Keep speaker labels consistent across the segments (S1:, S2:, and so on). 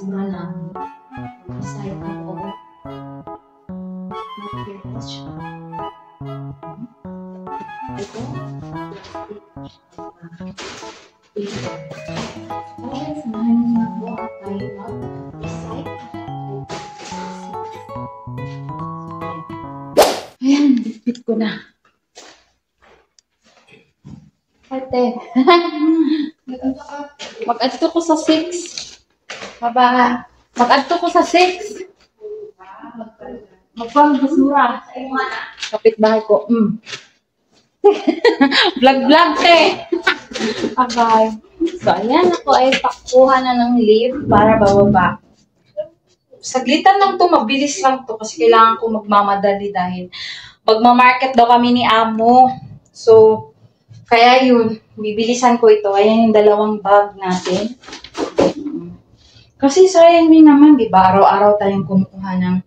S1: basura na recycle ko. Materials siya. Ito. Kaya samahan niyo na po at tayo mag-recycle. Ayan, bitbit ko na. Ate. Mag-adto ko sa 6. Baba. Mag-adto ko sa 6. Magpang-basura. Kapit-bahay ko. Vlog-vlog te. Abay. So, ayan ako ay pakuha na ng lift para bababa. Saglitan lang to, mabilis lang to kasi kailangan ko magmamadali dahil magmamarket daw kami ni Amo. So, kaya yun, bibilisan ko ito. Ayan yung dalawang bag natin. Kasi sayang din naman, di ba? Araw-araw tayong kumukuha ng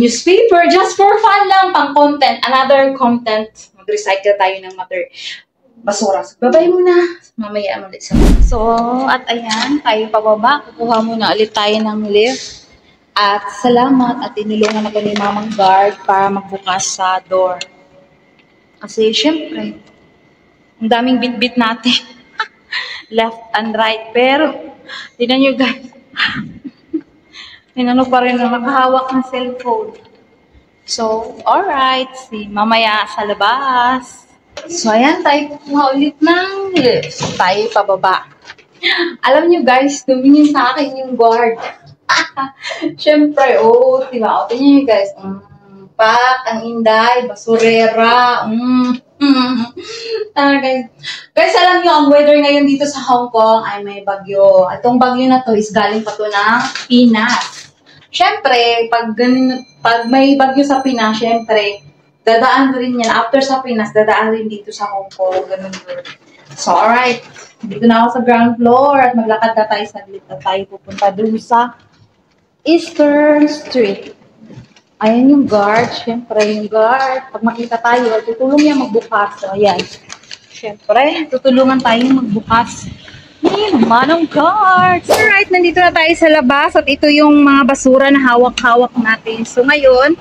S1: newspaper just for fun lang, pang content. Another content. Mag-recycle tayo ng basura. So, babay muna. Mamaya ulit sa mga. So, at ayan, tayo pababa. Kukuha muna ulit tayo ng lift. At salamat at tinulungan ako ni Mamang Guard para magbukas sa door. Kasi, syempre, ang daming bit-bit natin. Left and right. Pero, tinan nyo guys. Tinano pa rin na nakahawak ng cellphone. So, alright. See, mamaya sa labas. So, ayan, tayo kukuha ulit ng lift. So, tayo pababa. Alam nyo guys, tumingin sa akin yung guard. Syempre, diba? O, tingnan nyo guys. Pak, ang inday, basurera. Guys, alam nyo, ang weather ngayon dito sa Hong Kong ay may bagyo. Itong bagyo na to is galing pa to ng Pinas. Syempre, pag may bagyo sa Pinas, syempre, dadaan rin yan. After sa Pinas, dadaan rin dito sa Hong Kong. Ganun yun. So, alright. Dito na ako sa ground floor at maglakad na tayo sa lift at tayo pupunta dun sa Eastern Street. Ayan yung guard. Siyempre, yung guard. Pag makita tayo, tutulong niya magbukas. So, ayan. Siyempre, tutulungan tayong magbukas. Manong guard! Alright, nandito na tayo sa labas. At ito yung mga basura na hawak-hawak natin. So, ngayon,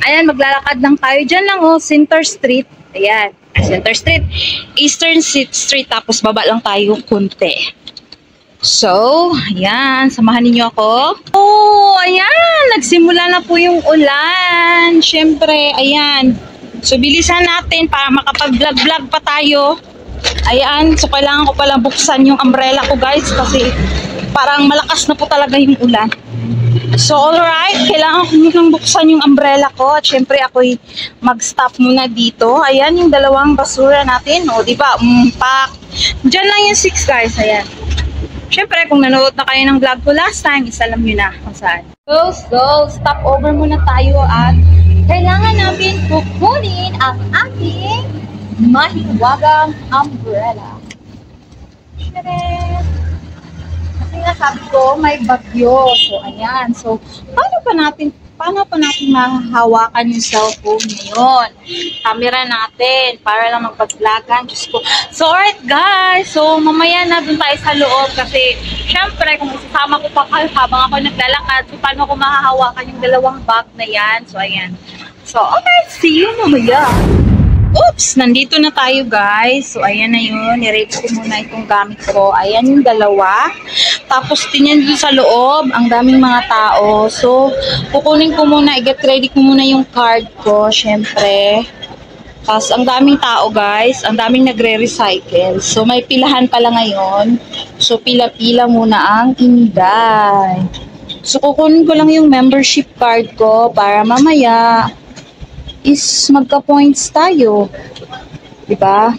S1: ayan, maglalakad lang tayo. Diyan lang, Center Street. Ayan, Center Street. Eastern Street. Tapos, baba lang tayo kunti. So, ayan, samahan niyo ako. Oh, ayan, nagsimula na po yung ulan. Siyempre, ayan. So, bilisan natin para makapag-vlog-vlog pa tayo. Ayan, so kailangan ko palang buksan yung umbrella ko guys kasi parang malakas na po talaga yung ulan. So, alright, kailangan ko munang buksan yung umbrella ko at syempre ako'y mag-stop muna dito. Ayan yung dalawang basura natin. O, diba? Pak. Diyan lang yung 6 guys, ayan. Siyempre, kung nanood na kayo ng vlog ko last time, alam nyo na kung saan. So, stop over muna tayo at kailangan natin kukunin ang ating mahiwagang umbrella. Siyempre, kasi nga sabi ko, may bagyo. So, ayan. So, paano pa natin mahahawakan yung cellphone ngayon? Camera natin para lang magpag-vlogan. Diyos ko. So, alright guys. So, mamaya na dun tayo sa loob kasi syempre, kung isasama ko pa kayo habang ako naglalakad, so, paano ko mahahawakan yung dalawang bag na yan? So, ayan. So, okay. See you mamaya. Oops! Nandito na tayo guys. So, ayan na yun. Nirate ko muna itong gamit ko. Ayan yung dalawa. Tapos, tingnan dito sa loob. Ang daming mga tao. So, kukunin ko muna. I-get ready ko muna yung card ko. Syempre. Tapos, ang daming tao guys. Ang daming nagre-recycle. So, may pilahan pala ngayon. So, pila-pila muna ang inday. So, kukunin ko lang yung membership card ko para mamaya is magka-points tayo. Diba?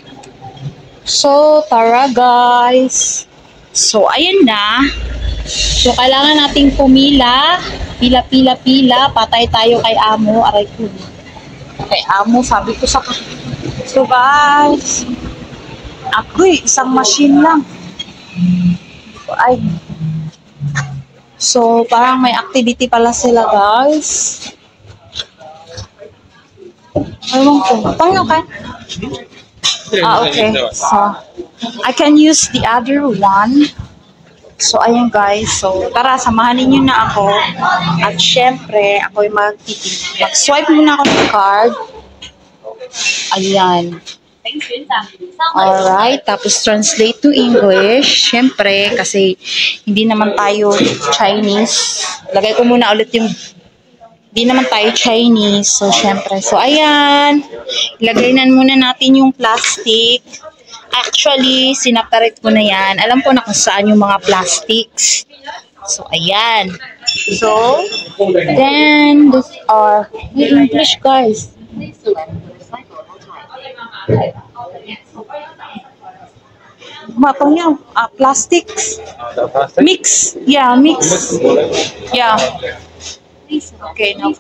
S1: So, tara guys. So, ayan na. So, kailangan nating pumila. Pila. Patay tayo kay Amo. Aray ko. Kay Amo, sabi ko sa... So, guys. Ako'y isang machine lang. Ay. So, parang may activity pala sila guys. Ewan ko. Paano ka? Okay. So, I can use the other one. So, ayan guys. So, tara, samahan ninyo na ako. At syempre, ako'y mag-swipe muna ako ng card. Ayan. Alright. Tapos, translate to English. Syempre, kasi hindi naman tayo Chinese. Lagay ko muna ulit yung hindi naman tayo Chinese. So, syempre. So, ayan. Ilagay na muna natin yung plastic. Actually, sinaparate ko na yan. Alam ko na kung saan yung mga plastics. So, ayan. So, then, these are in English, guys. Mapang yan. Plastics. Mix. Yeah, mix. Yeah. Okay, no.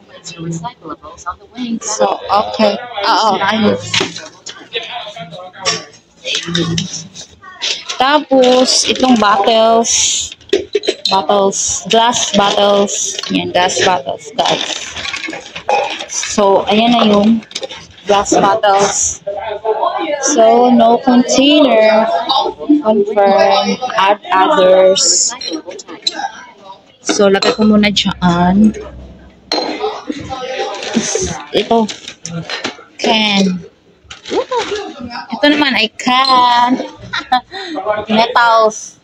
S1: So, okay. Ayun. Tapos, itong bottles, glass bottles, yan, glass bottles, guys. So, ayan na yung glass bottles. So, no container, confirm, add others. So, lagay ko muna dyan. Ito, can. Ito naman ay can. Metals.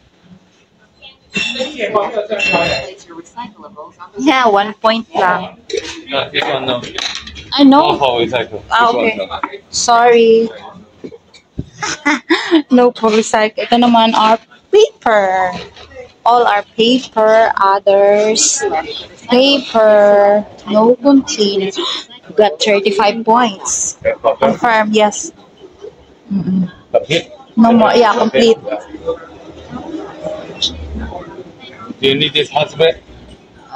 S1: Yeah, 1 point lang. I know. Okay. Sorry. No for recycle. Ito naman our paper. All our paper, others, paper, no container. Got 35 points. Confirm, yes. No more, yeah, complete.
S2: Do you need this husband?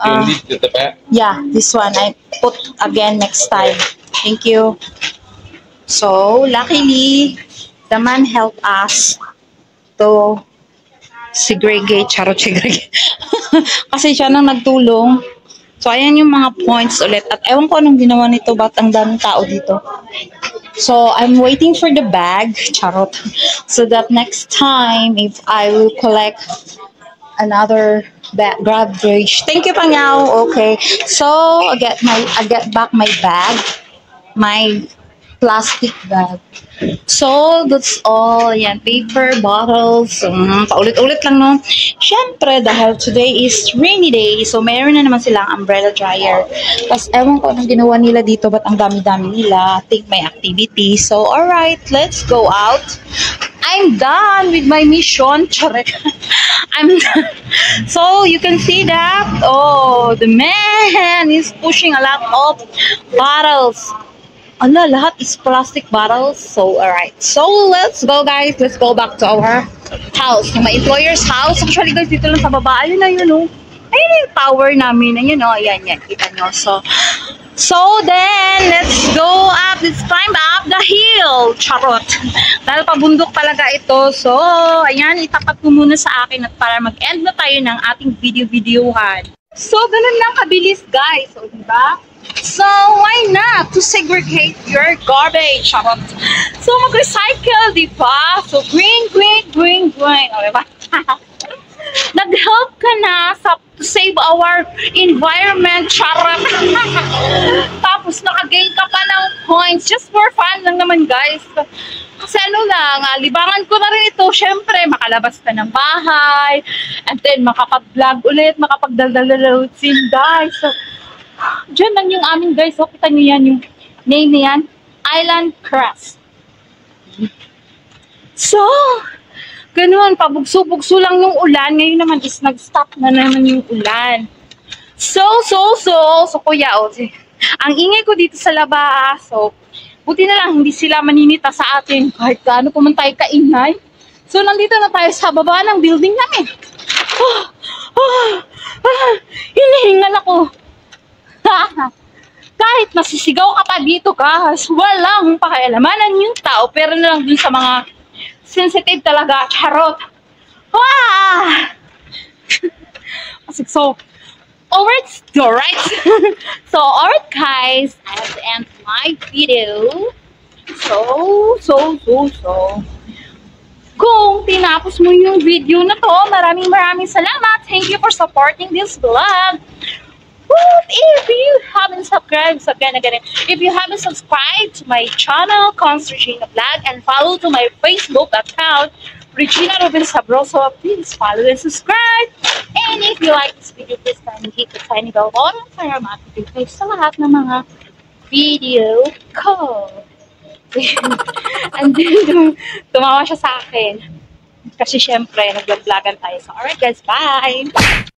S2: Do you need the back?
S1: Yeah, this one I put again next time. Thank you. So, luckily, the man helped us to segregate. Kasi siya nang nagtulong. So, ayan yung mga points ulit. At ewan ko anong ginawa nito. Ba't ang daming tao dito? So, I'm waiting for the bag. Charot. So that next time, if I will collect another garbage. Thank you, Pangyaw. Okay. So, I get back my bag. My plastic bag. So, that's all. Ayan, paper, bottles. Paulit-ulit lang, no? Siyempre, dahil today is rainy day, so meron na naman silang umbrella dryer. Tapos, ewan ko anong ginawa nila dito, ba't ang dami-dami nila. I think may activity. So, alright, let's go out. I'm done with my mission. I'm done. So, you can see that. Oh, the man is pushing a lot of bottles. Ala, lahat is plastic bottles. So, alright. So, let's go, guys. Let's go back to our house. Yung my employer's house. Actually, guys, dito lang sa baba. Ayun na yun, oh. Ayun yung tower namin. Ayun, oh. Ayan, yan. Kita nyo. So then, let's go up. Let's climb up the hill. Charot. Dahil pabundok talaga ito. So, ayan. Itapat ko muna sa akin at para mag-end na tayo ng ating video-videohan. So, ganun lang kabilis, guys. So, diba? So, why not to segregate your garbage? So, mag-recycle, di ba? So, green. O, diba? Nag-help ka na to save our environment, charot. Tapos, nakagain ka pa ng points. Just for fun lang naman, guys. Kasi ano lang, libangan ko na rin ito. Syempre, makalabas ka ng bahay. And then, makapag-vlog ulit, makapagdaldal-dalutsin, guys. So, dyan lang yung amin, guys. So, kita nyo yan, yung name na yan, Island Crest. So, ganun, pabugso-bugso lang yung ulan. Ngayon naman is nag-stop na naman yung ulan. So, kuya, ang ingay ko dito sa labas. So, buti na lang, hindi sila maninita sa atin. Kahit gaano pa man tayo kaingay. So, nandito na tayo sa baba ng building namin. Hinihingal ako. Kahit nasisigaw ka pa dito, guys, walang pakialamanan yung tao, pero na lang dun sa mga sensitive talaga, charot. So, alright. So, alright, guys, I have to end my video. So,
S3: kung tinapos mo yung video na to, maraming salamat. Thank you for supporting this vlog. But if you haven't subscribed, if you haven't subscribed to my channel, Const Regina Vlog, and follow to my Facebook account, Regina Ruben Sabroso, please follow and subscribe. And if you like this video, please kindly hit the tiny bell button para ma-update sa lahat ng mga video ko. And then, tumawa siya sa akin. Kasi syempre, nag-vlogan tayo. So, alright guys, bye!